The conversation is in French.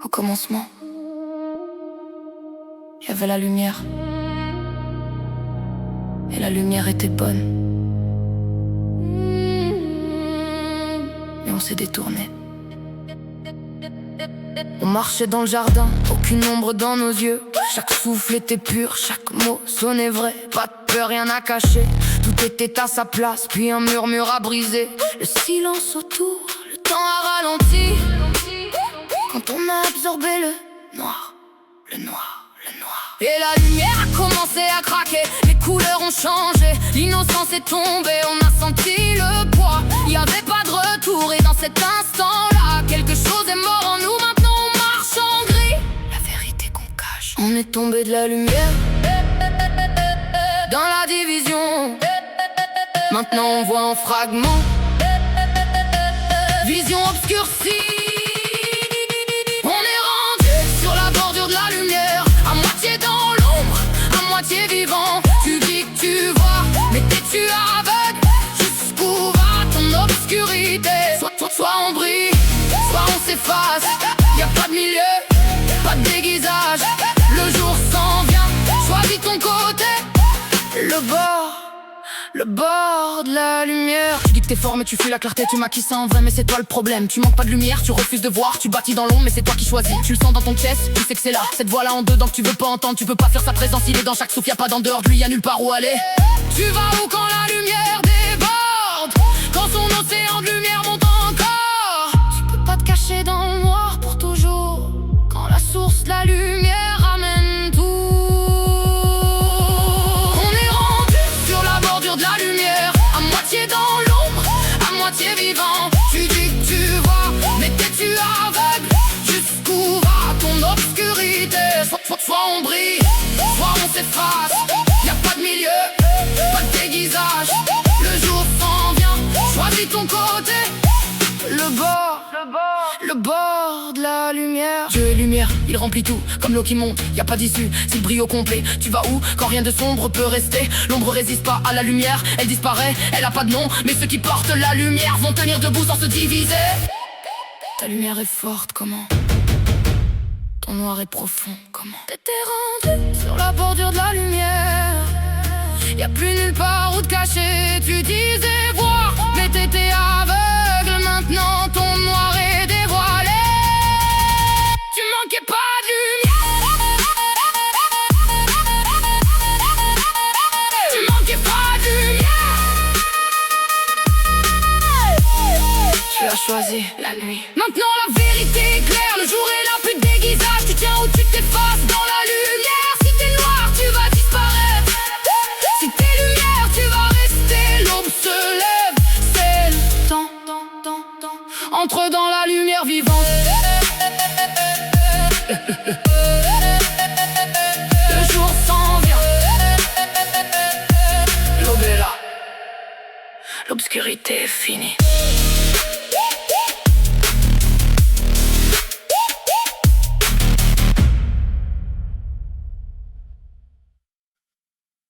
Au commencement, il y avait la lumière. Et la lumière était bonne. Mais on s'est détourné. On marchait dans le jardin, aucune ombre dans nos yeux. Chaque souffle était pur, chaque mot sonnait vrai. Pas de peur, rien à cacher. Tout était à sa place, puis un murmure a brisé. Le silence autour, le temps a ralenti. Quand on a absorbé le noir, le noir, le noir. Et la lumière a commencé à craquer, les couleurs ont changé, l'innocence est tombée, on a senti le poids. Y avait pas de retour et dans cet instant-là, quelque chose est mort en nous, maintenant on marche en gris. La vérité qu'on cache, on est tombé de la lumière dans la division. Maintenant on voit en fragments, vision obscurcie. Vivant, tu dis que tu vois, mais t'es-tu aveugle? Jusqu'où va ton obscurité? Soit on brille, soit on s'efface. Y'a pas de milieu, pas de déguisage. Le jour s'en vient, choisis ton côté. Le bord de la lumière. Tu dis que t'es fort mais tu fuis la clarté, tu maquilles ça en vrai mais c'est toi le problème. Tu manques pas de lumière, tu refuses de voir, tu bâtis dans l'ombre mais c'est toi qui choisis. Tu le sens dans ton chest, tu sais que c'est là. Cette voix là en dedans que tu veux pas entendre, tu peux pas faire sa présence, il est dans chaque souffle, y'a pas d'en dehors de lui, y'a nulle part où aller. Tu vas où quand la lumière déborde? Quand son océan de lumière monte encore. Tu peux pas te cacher dans le noir pour toujours. Quand la source de la lumière ramène tout. De la lumière, à moitié dans l'ombre, à moitié vivant. Tu dis que tu vois, mais t'es-tu aveugle? Jusqu'où va ton obscurité? Soit on brille, soit on s'efface. Y'a pas de milieu, pas de déguisage. Le jour s'en vient, choisis ton côté. Le bord de la lumière. Dieu est lumière, il remplit tout, comme l'eau qui monte, y a pas d'issue, c'est le brio complet. Tu vas où quand rien de sombre peut rester? L'ombre résiste pas à la lumière, elle disparaît, elle a pas de nom. Mais ceux qui portent la lumière vont tenir debout sans se diviser. Ta lumière est forte, comment? Ton noir est profond, comment? T'étais rendu sur la bordure de la lumière. Y'a plus nulle part où te cacher, tu disais voir, mais t'étais aveugle, maintenant ton noir est dévoilé. Tu manquais pas de lumière. Tu manquais pas de lumière. Tu as choisi la nuit. Maintenant la vérité est claire, le jour est là, plus de déguisage. Tu tiens où tu t'effaces dans la lumière. Si t'es noir, tu vas disparaître. Si t'es lumière, tu vas rester. L'aube se lève, c'est le temps. Entre dans la lumière vivante. Le jour s'en vient. L'aube est là. L'obscurité est finie.